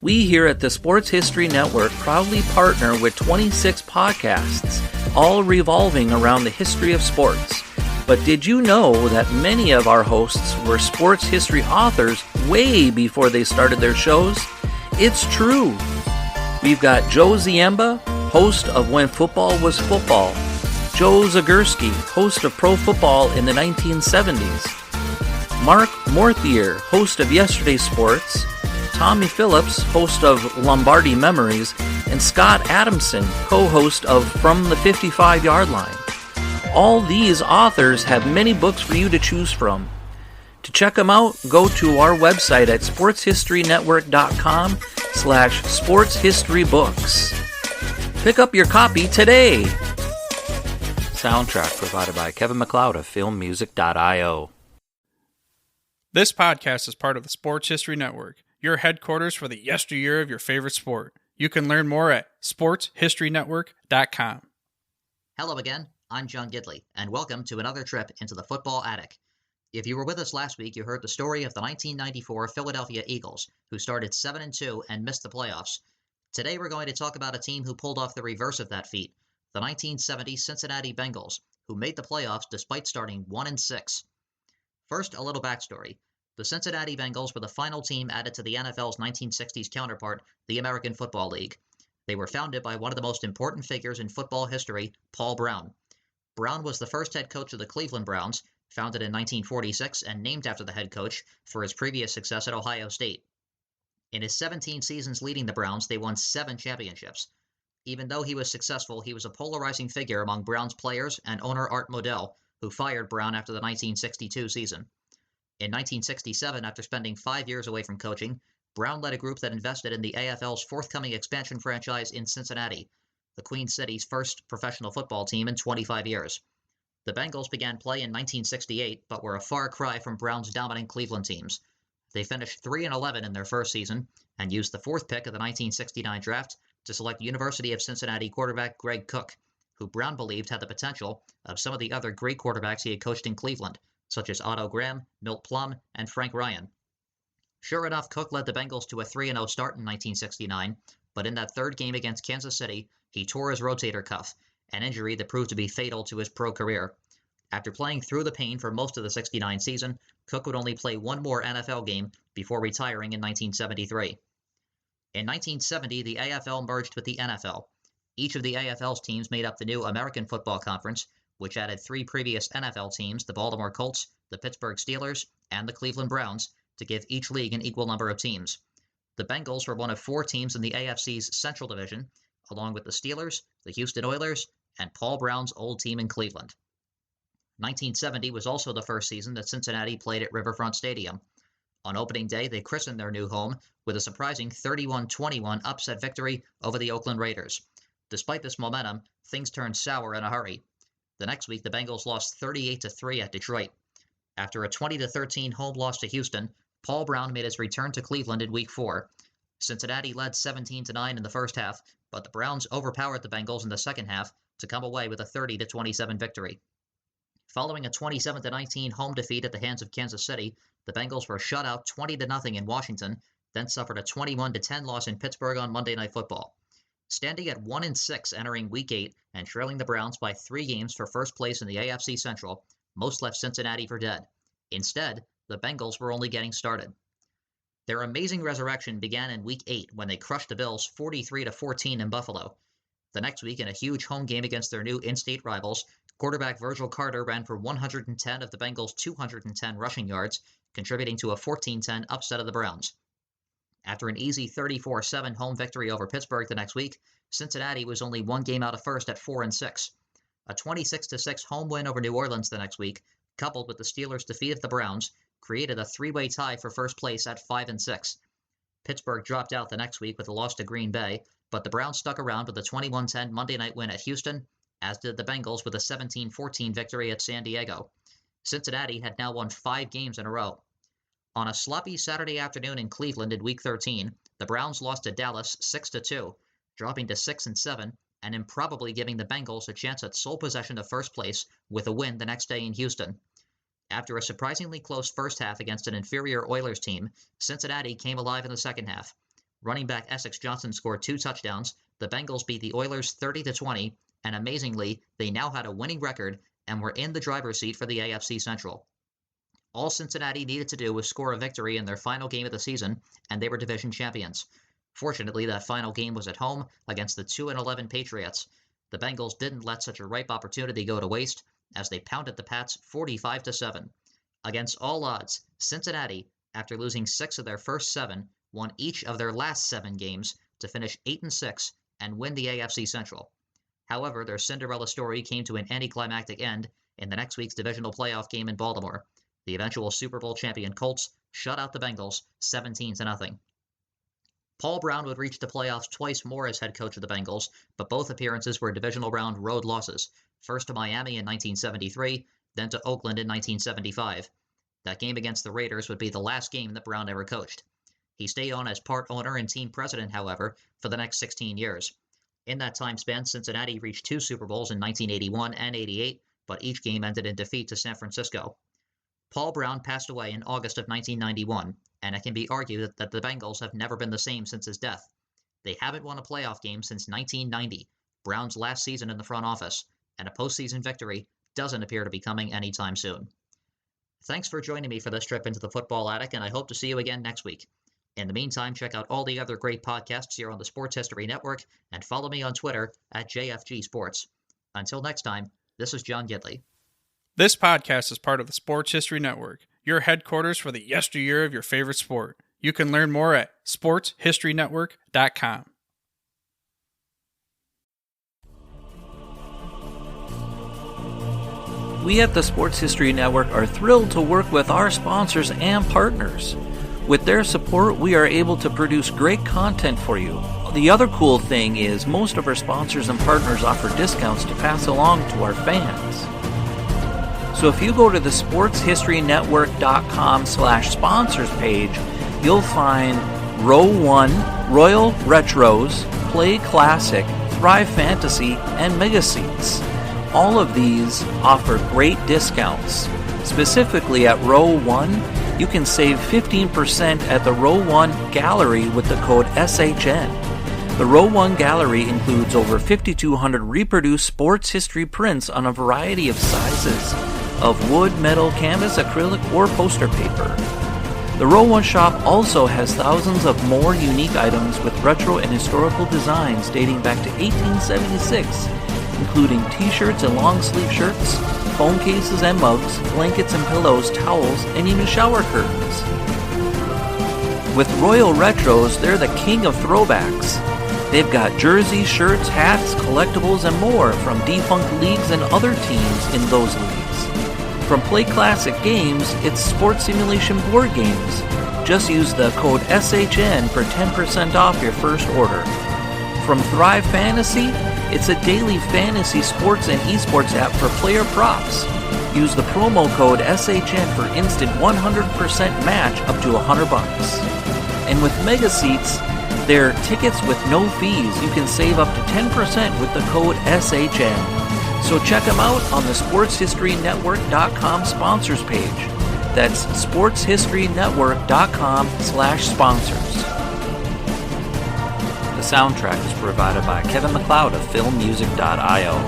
We here at the Sports History Network proudly partner with 26 podcasts, all revolving around the history of sports. But did you know that many of our hosts were sports history authors way before they started their shows? It's true. We've got Joe Ziemba, host of When Football Was Football, Joe Zagurski, host of Pro Football in the 1970s, Mark Morthier, host of Yesterday Sports, Tommy Phillips, host of Lombardi Memories, and Scott Adamson, co-host of From the 55-Yard Line. All these authors have many books for you to choose from. To check them out, go to our website at sportshistorynetwork.com/sportshistorybooks. Pick up your copy today. Soundtrack provided by Kevin MacLeod of filmmusic.io. This podcast is part of the Sports History Network, your headquarters for the yesteryear of your favorite sport. You can learn more at sportshistorynetwork.com. Hello again, I'm John Gidley, and welcome to another trip into the football attic. If you were with us last week, you heard the story of the 1994 Philadelphia Eagles, who started 7-2 and missed the playoffs. Today we're going to talk about a team who pulled off the reverse of that feat, the 1970 Cincinnati Bengals, who made the playoffs despite starting 1-6. First, a little backstory. The Cincinnati Bengals were the final team added to the NFL's 1960s counterpart, the American Football League. They were founded by one of the most important figures in football history, Paul Brown. Brown was the first head coach of the Cleveland Browns, founded in 1946 and named after the head coach for his previous success at Ohio State. In his 17 seasons leading the Browns, they won 7 championships. Even though he was successful, he was a polarizing figure among Browns players and owner Art Modell, who fired Brown after the 1962 season. In 1967, after spending 5 years away from coaching, Brown led a group that invested in the AFL's forthcoming expansion franchise in Cincinnati, the Queen City's first professional football team in 25 years. The Bengals began play in 1968, but were a far cry from Brown's dominant Cleveland teams. They finished 3-11 in their first season and used the 4th pick of the 1969 draft to select University of Cincinnati quarterback Greg Cook, who Brown believed had the potential of some of the other great quarterbacks he had coached in Cleveland, such as Otto Graham, Milt Plum, and Frank Ryan. Sure enough, Cook led the Bengals to a 3-0 start in 1969, but in that third game against Kansas City, he tore his rotator cuff, an injury that proved to be fatal to his pro career. After playing through the pain for most of the 69 season, Cook would only play one more NFL game before retiring in 1973. In 1970, the AFL merged with the NFL. Each of the AFL's teams made up the new American Football Conference, which added 3 previous NFL teams, the Baltimore Colts, the Pittsburgh Steelers, and the Cleveland Browns, to give each league an equal number of teams. The Bengals were one of 4 teams in the AFC's Central Division, along with the Steelers, the Houston Oilers, and Paul Brown's old team in Cleveland. 1970 was also the first season that Cincinnati played at Riverfront Stadium. On opening day, they christened their new home with a surprising 31-21 upset victory over the Oakland Raiders. Despite this momentum, things turned sour in a hurry. The next week, the Bengals lost 38-3 at Detroit. After a 20-13 home loss to Houston, Paul Brown made his return to Cleveland in Week 4. Cincinnati led 17-9 in the first half, but the Browns overpowered the Bengals in the second half to come away with a 30-27 victory. Following a 27-19 home defeat at the hands of Kansas City, the Bengals were shut out 20-0 in Washington, then suffered a 21-10 loss in Pittsburgh on Monday Night Football. Standing at 1-6 entering Week 8 and trailing the Browns by 3 games for first place in the AFC Central, most left Cincinnati for dead. Instead, the Bengals were only getting started. Their amazing resurrection began in Week 8 when they crushed the Bills 43-14 in Buffalo. The next week, in a huge home game against their new in-state rivals, quarterback Virgil Carter ran for 110 of the Bengals' 210 rushing yards, contributing to a 14-10 upset of the Browns. After an easy 34-7 home victory over Pittsburgh the next week, Cincinnati was only 1 game out of first at 4-6. A 26-6 home win over New Orleans the next week, coupled with the Steelers' defeat of the Browns, created a 3-way tie for first place at 5-6. Pittsburgh dropped out the next week with a loss to Green Bay, but the Browns stuck around with a 21-10 Monday night win at Houston, as did the Bengals with a 17-14 victory at San Diego. Cincinnati had now won 5 games in a row. On a sloppy Saturday afternoon in Cleveland in Week 13, the Browns lost to Dallas 6-2, dropping to 6-7, and improbably giving the Bengals a chance at sole possession of first place with a win the next day in Houston. After a surprisingly close first half against an inferior Oilers team, Cincinnati came alive in the second half. Running back Essex Johnson scored 2 touchdowns. The Bengals beat the Oilers 30-20, and amazingly, they now had a winning record and were in the driver's seat for the AFC Central. All Cincinnati needed to do was score a victory in their final game of the season, and they were division champions. Fortunately, that final game was at home against the 2-11 Patriots. The Bengals didn't let such a ripe opportunity go to waste as they pounded the Pats 45-7. Against all odds, Cincinnati, after losing 6 of their first 7, won each of their last 7 games to finish 8-6 and win the AFC Central. However, their Cinderella story came to an anticlimactic end in the next week's divisional playoff game in Baltimore. The eventual Super Bowl champion Colts shut out the Bengals 17-0. Paul Brown would reach the playoffs twice more as head coach of the Bengals, but both appearances were divisional round road losses, first to Miami in 1973, then to Oakland in 1975. That game against the Raiders would be the last game that Brown ever coached. He stayed on as part owner and team president, however, for the next 16 years. In that time span, Cincinnati reached 2 Super Bowls in 1981 and 88, but each game ended in defeat to San Francisco. Paul Brown passed away in August of 1991, and it can be argued that the Bengals have never been the same since his death. They haven't won a playoff game since 1990, Brown's last season in the front office, and a postseason victory doesn't appear to be coming anytime soon. Thanks for joining me for this trip into the football attic, and I hope to see you again next week. In the meantime, check out all the other great podcasts here on the Sports History Network, and follow me on Twitter at JFG Sports. Until next time, this is John Gidley. This podcast is part of the Sports History Network, your headquarters for the yesteryear of your favorite sport. You can learn more at sportshistorynetwork.com. We at the Sports History Network are thrilled to work with our sponsors and partners. With their support, we are able to produce great content for you. The other cool thing is most of our sponsors and partners offer discounts to pass along to our fans. So if you go to the sportshistorynetwork.com/sponsors page, you'll find Row 1, Royal Retros, Play Classic, Thrive Fantasy, and Mega Seats. All of these offer great discounts. Specifically at Row 1, you can save 15% at the Row 1 Gallery with the code SHN. The Row 1 Gallery includes over 5,200 reproduced sports history prints on a variety of sizes of wood, metal, canvas, acrylic, or poster paper. The Row 1 shop also has thousands of more unique items with retro and historical designs dating back to 1876, including t-shirts and long-sleeve shirts, phone cases and mugs, blankets and pillows, towels, and even shower curtains. With Royal Retros, they're the king of throwbacks. They've got jerseys, shirts, hats, collectibles, and more from defunct leagues and other teams in those leagues. From Play Classic Games, it's sports simulation board games. Just use the code SHN for 10% off your first order. From Thrive Fantasy, it's a daily fantasy sports and esports app for player props. Use the promo code SHN for instant 100% match up to $100. And with Mega Seats, they're tickets with no fees. You can save up to 10% with the code SHN. So check them out on the sportshistorynetwork.com sponsors page. That's sportshistorynetwork.com/sponsors. The soundtrack is provided by Kevin MacLeod of filmmusic.io.